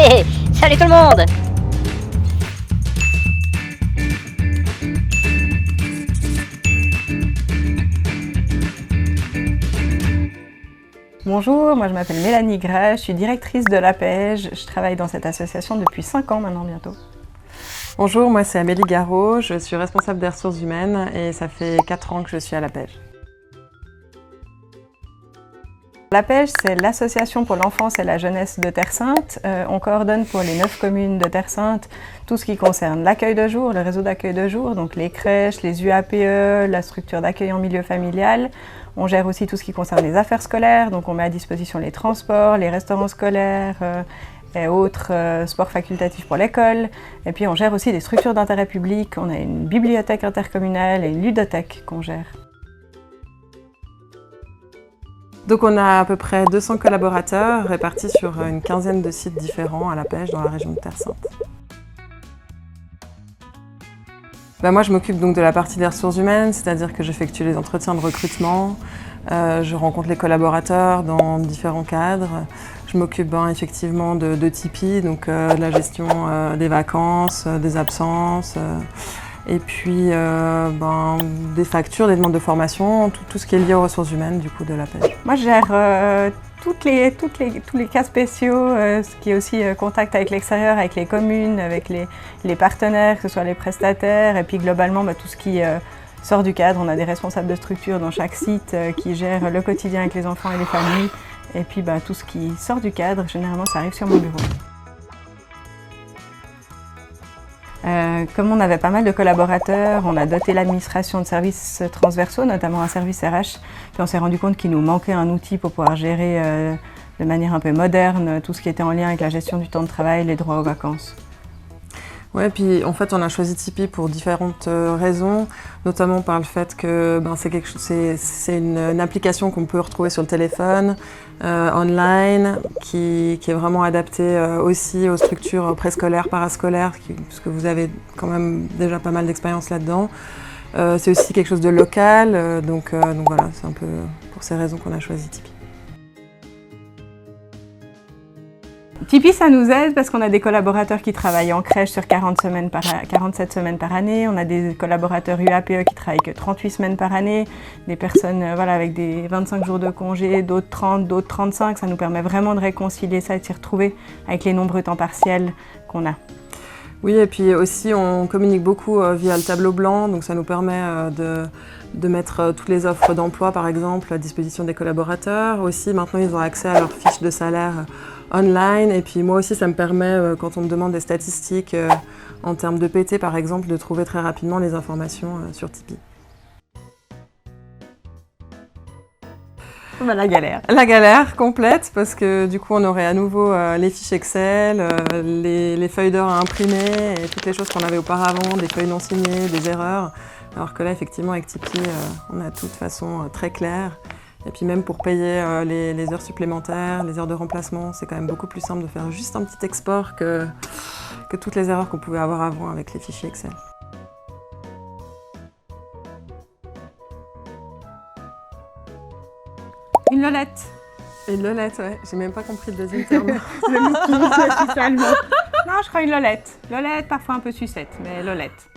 Hey, salut tout le monde! Bonjour, moi je m'appelle Mélanie Gray, je suis directrice de l'APEJ, je travaille dans cette association depuis 5 ans maintenant bientôt. Bonjour, moi c'est Amélie Garot, je suis responsable des ressources humaines et ça fait 4 ans que je suis à l'APEJ. L'APEJ, c'est l'Association pour l'enfance et la jeunesse de Terre-Sainte. On coordonne pour les 9 communes de Terre-Sainte tout ce qui concerne l'accueil de jour, le réseau d'accueil de jour, donc les crèches, les UAPE, la structure d'accueil en milieu familial. On gère aussi tout ce qui concerne les affaires scolaires, donc on met à disposition les transports, les restaurants scolaires et autres sports facultatifs pour l'école. Et puis on gère aussi des structures d'intérêt public, on a une bibliothèque intercommunale et une ludothèque qu'on gère. Donc on a à peu près 200 collaborateurs répartis sur une quinzaine de sites différents à l'APEJ dans la région de Terre-Sainte. Moi je m'occupe donc de la partie des ressources humaines, c'est-à-dire que j'effectue les entretiens de recrutement, je rencontre les collaborateurs dans différents cadres. Je m'occupe effectivement de Tipeee, donc de la gestion des vacances, des absences, et puis des factures, des demandes de formation, tout ce qui est lié aux ressources humaines du coup de l'APEJ. Moi je gère tous les cas spéciaux, ce qui est aussi contact avec l'extérieur, avec les communes, avec les partenaires, que ce soit les prestataires, et puis globalement tout ce qui sort du cadre. On a des responsables de structure dans chaque site qui gèrent le quotidien avec les enfants et les familles. Et puis tout ce qui sort du cadre, généralement ça arrive sur mon bureau. Comme on avait pas mal de collaborateurs, on a doté l'administration de services transversaux, notamment un service RH. Puis on s'est rendu compte qu'il nous manquait un outil pour pouvoir gérer de manière un peu moderne tout ce qui était en lien avec la gestion du temps de travail, les droits aux vacances. Ouais, puis en fait on a choisi Tipeee pour différentes raisons, notamment par le fait que c'est une application qu'on peut retrouver sur le téléphone, online, qui est vraiment adaptée aussi aux structures préscolaires, parascolaires, puisque vous avez quand même déjà pas mal d'expérience là-dedans. C'est aussi quelque chose de local, donc voilà, c'est un peu pour ces raisons qu'on a choisi Tipeee. Tipeee, ça nous aide parce qu'on a des collaborateurs qui travaillent en crèche sur 47 semaines par année. On a des collaborateurs UAPE qui travaillent que 38 semaines par année. Des personnes avec des 25 jours de congé, d'autres 30, d'autres 35. Ça nous permet vraiment de réconcilier ça et de s'y retrouver avec les nombreux temps partiels qu'on a. Oui, et puis aussi on communique beaucoup via le tableau blanc, donc ça nous permet de mettre toutes les offres d'emploi par exemple à disposition des collaborateurs. Aussi maintenant ils ont accès à leurs fiches de salaire online, et puis moi aussi ça me permet quand on me demande des statistiques en termes de PT par exemple, de trouver très rapidement les informations sur Tipeee. La galère. La galère complète, parce que du coup on aurait à nouveau les fiches Excel, les feuilles d'heures à imprimer et toutes les choses qu'on avait auparavant, des feuilles non signées, des erreurs. Alors que là effectivement avec Tipeee on a tout de façon très claire. Et puis même pour payer les heures supplémentaires, les heures de remplacement, c'est quand même beaucoup plus simple de faire juste un petit export que toutes les erreurs qu'on pouvait avoir avant avec les fichiers Excel. Une lolette. Une lolette, ouais. J'ai même pas compris le deuxième terme. Le Mickey, allemand. Non, je crois une lolette. Lolette, parfois un peu sucette, mais lolette.